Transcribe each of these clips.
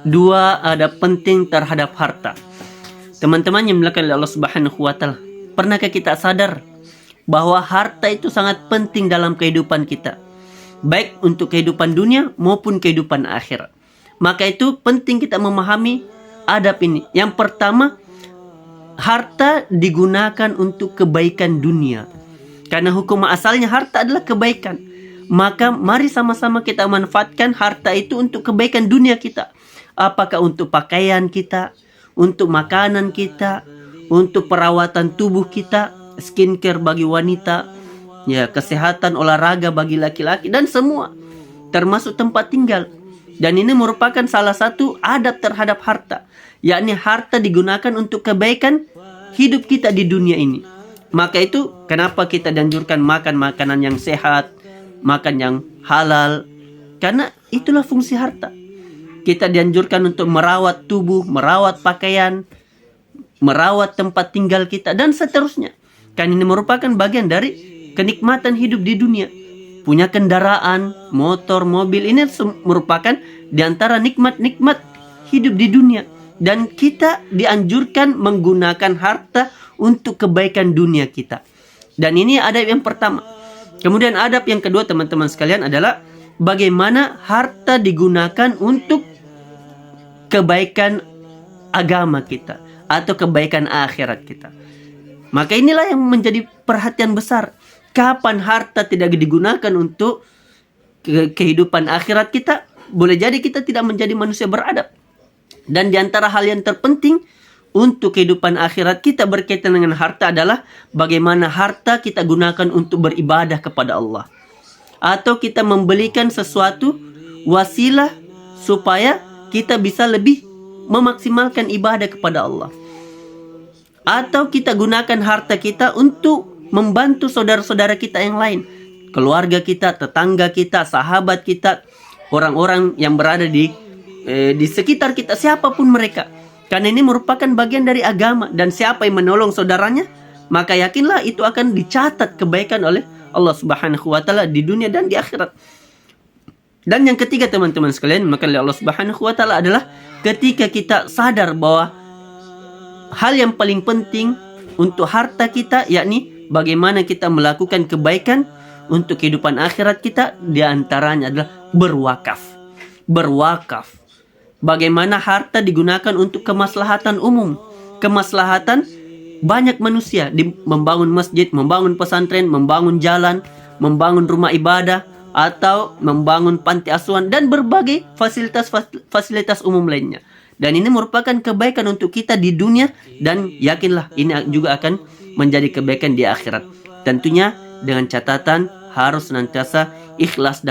Dua adab penting terhadap harta. Teman-teman yang dimuliakan oleh Allah Subhanahu wa Ta'ala, pernahkah kita sadar bahwa harta itu sangat penting dalam kehidupan kita, baik untuk kehidupan dunia maupun kehidupan akhirat? Maka itu penting kita memahami adab ini. Yang pertama, harta digunakan untuk kebaikan dunia. Karena hukum asalnya harta adalah kebaikan. Maka mari sama-sama kita manfaatkan harta itu untuk kebaikan dunia kita. Apakah untuk pakaian kita, untuk makanan kita, untuk perawatan tubuh kita, skincare bagi wanita, ya, kesehatan olahraga bagi laki-laki, dan semua, termasuk tempat tinggal. Dan ini merupakan salah satu adab terhadap harta, yakni harta digunakan untuk kebaikan hidup kita di dunia ini. Maka itu kenapa kita dianjurkan makan makanan yang sehat, makan yang halal, karena itulah fungsi harta. Kita dianjurkan untuk merawat tubuh, merawat pakaian, merawat tempat tinggal kita, dan seterusnya. Kan ini merupakan bagian dari kenikmatan hidup di dunia. Punya kendaraan, motor, mobil, ini merupakan diantara nikmat-nikmat hidup di dunia. Dan kita dianjurkan menggunakan harta untuk kebaikan dunia kita. Dan ini adab yang pertama. Kemudian adab yang kedua, teman-teman sekalian, adalah bagaimana harta digunakan untuk kebaikan agama kita atau kebaikan akhirat kita. Maka inilah yang menjadi perhatian besar. Kapan harta tidak digunakan untuk kehidupan akhirat kita, boleh jadi kita tidak menjadi manusia beradab. Dan diantara hal yang terpenting untuk kehidupan akhirat kita berkaitan dengan harta adalah bagaimana harta kita gunakan untuk beribadah kepada Allah. Atau kita membelikan sesuatu wasilah supaya kita bisa lebih memaksimalkan ibadah kepada Allah. Atau kita gunakan harta kita untuk membantu saudara-saudara kita yang lain, keluarga kita, tetangga kita, sahabat kita, orang-orang yang berada di sekitar kita, siapapun mereka. Karena ini merupakan bagian dari agama, dan siapa yang menolong saudaranya, maka yakinlah itu akan dicatat kebaikan oleh Allah Subhanahu wa Ta'ala di dunia dan di akhirat. Dan yang ketiga, teman-teman sekalian, maka Allah Subhanahu wa Ta'ala adalah ketika kita sadar bahwa hal yang paling penting untuk harta kita, yakni bagaimana kita melakukan kebaikan untuk kehidupan akhirat kita, diantaranya adalah berwakaf. Berwakaf. Bagaimana harta digunakan untuk kemaslahatan umum, kemaslahatan banyak manusia, membangun masjid, membangun pesantren, membangun jalan, membangun rumah ibadah, atau membangun panti asuhan, dan berbagai fasilitas umum lainnya. Dan ini merupakan kebaikan untuk kita di dunia, dan yakinlah ini juga akan menjadi kebaikan di akhirat. Tentunya dengan catatan harus senantiasa ikhlas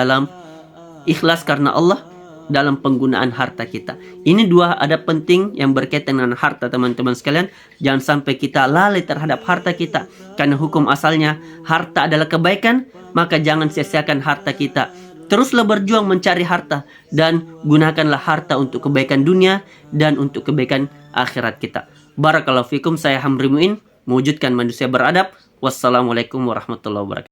karena Allah dalam penggunaan harta kita. Ini dua adab penting yang berkaitan dengan harta, teman-teman sekalian. Jangan sampai kita lalai terhadap harta kita, karena hukum asalnya harta adalah kebaikan. Maka jangan sia-siakan harta kita. Teruslah berjuang mencari harta, dan gunakanlah harta untuk kebaikan dunia dan untuk kebaikan akhirat kita. Barakallahu fikum. Saya Hamri Muin, mewujudkan manusia beradab. Wassalamualaikum warahmatullahi wabarakatuh.